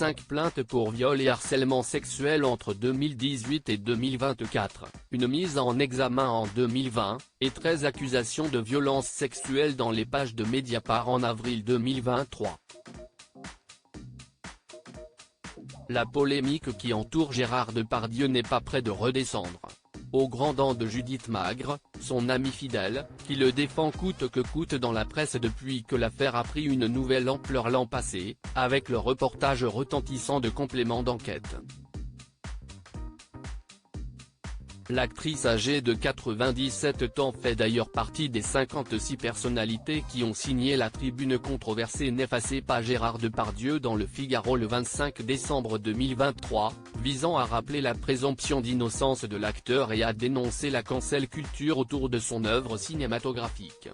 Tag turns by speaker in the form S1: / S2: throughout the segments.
S1: 5 plaintes pour viol et harcèlement sexuel entre 2018 et 2024, une mise en examen en 2020, et 13 accusations de violences sexuelles dans les pages de Mediapart en avril 2023. La polémique qui entoure Gérard Depardieu n'est pas près de redescendre. Au grand dam de Judith Magre, son amie fidèle, qui le défend coûte que coûte dans la presse depuis que l'affaire a pris une nouvelle ampleur l'an passé, avec le reportage retentissant de compléments d'enquête. L'actrice âgée de 97 ans fait d'ailleurs partie des 56 personnalités qui ont signé la tribune controversée n'effacée pas Gérard Depardieu dans Le Figaro le 25 décembre 2023, visant à rappeler la présomption d'innocence de l'acteur et à dénoncer la cancel culture autour de son œuvre cinématographique.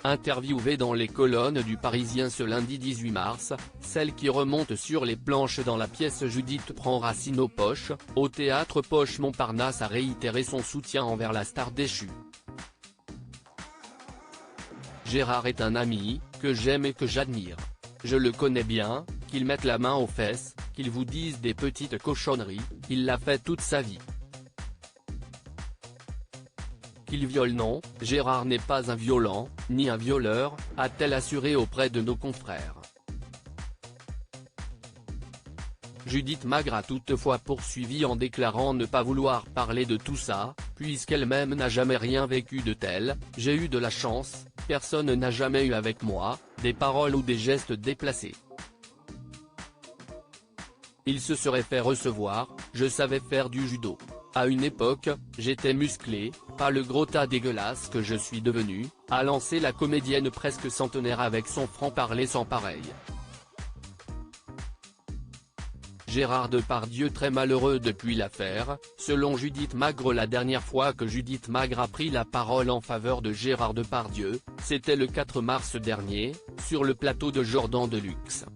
S1: Interviewée dans les colonnes du Parisien ce lundi 18 mars, celle qui remonte sur les planches dans la pièce Judith prend racine aux Poches, au théâtre Poche Montparnasse a réitéré son soutien envers la star déchue. Gérard est un ami, que j'aime et que j'admire. Je le connais bien, qu'il mette la main aux fesses, qu'il vous dise des petites cochonneries, il l'a fait toute sa vie. Qu'il viole non, Gérard n'est pas un violent, ni un violeur, a-t-elle assuré auprès de nos confrères. Judith Magre a toutefois poursuivi en déclarant ne pas vouloir parler de tout ça, puisqu'elle-même n'a jamais rien vécu de tel, j'ai eu de la chance, personne n'a jamais eu avec moi, des paroles ou des gestes déplacés. Il se serait fait recevoir, je savais faire du judo. À une époque, j'étais musclé, pas le gros tas dégueulasse que je suis devenu, a lancé la comédienne presque centenaire avec son franc-parler sans pareil. Gérard Depardieu très malheureux depuis l'affaire, selon Judith Magre. La dernière fois que Judith Magre a pris la parole en faveur de Gérard Depardieu, c'était le 4 mars dernier, sur le plateau de Jordan Deluxe.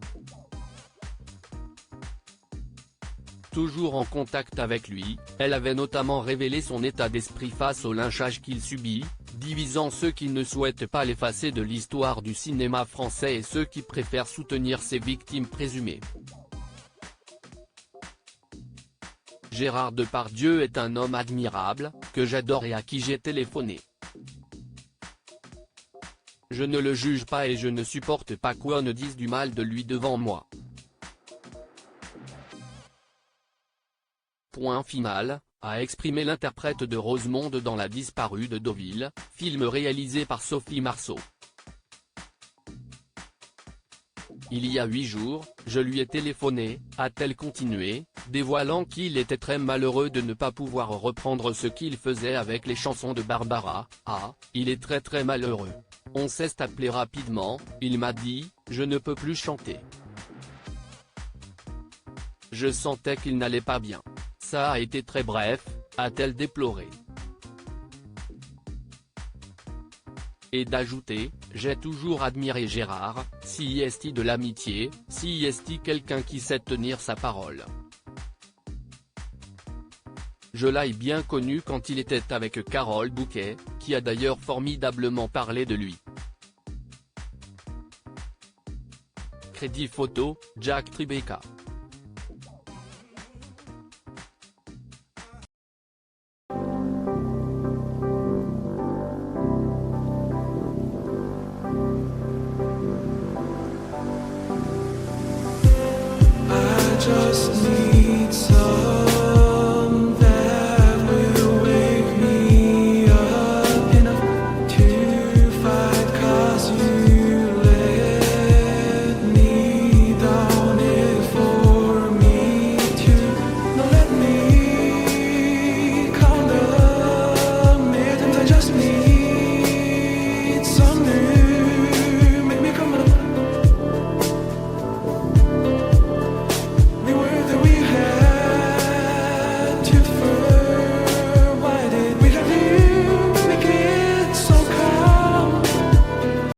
S1: Toujours en contact avec lui, elle avait notamment révélé son état d'esprit face au lynchage qu'il subit, divisant ceux qui ne souhaitent pas l'effacer de l'histoire du cinéma français et ceux qui préfèrent soutenir ses victimes présumées. Gérard Depardieu est un homme admirable, que j'adore et à qui j'ai téléphoné. Je ne le juge pas et je ne supporte pas qu'on ne dise du mal de lui devant moi. Point final, a exprimé l'interprète de Rosemonde dans La disparue de Deauville, film réalisé par Sophie Marceau. Il y a 8 jours, je lui ai téléphoné, a-t-elle continué, dévoilant qu'il était très malheureux de ne pas pouvoir reprendre ce qu'il faisait avec les chansons de Barbara. Ah, il est très malheureux. On s'est appelé rapidement, il m'a dit, je ne peux plus chanter. Je sentais qu'il n'allait pas bien. Ça a été très bref, a-t-elle déploré. Et d'ajouter, j'ai toujours admiré Gérard, si est-il de l'amitié, si est-il quelqu'un qui sait tenir sa parole. Je l'ai bien connu quand il était avec Carole Bouquet, qui a d'ailleurs formidablement parlé de lui. Crédit photo, Jack Tribeca.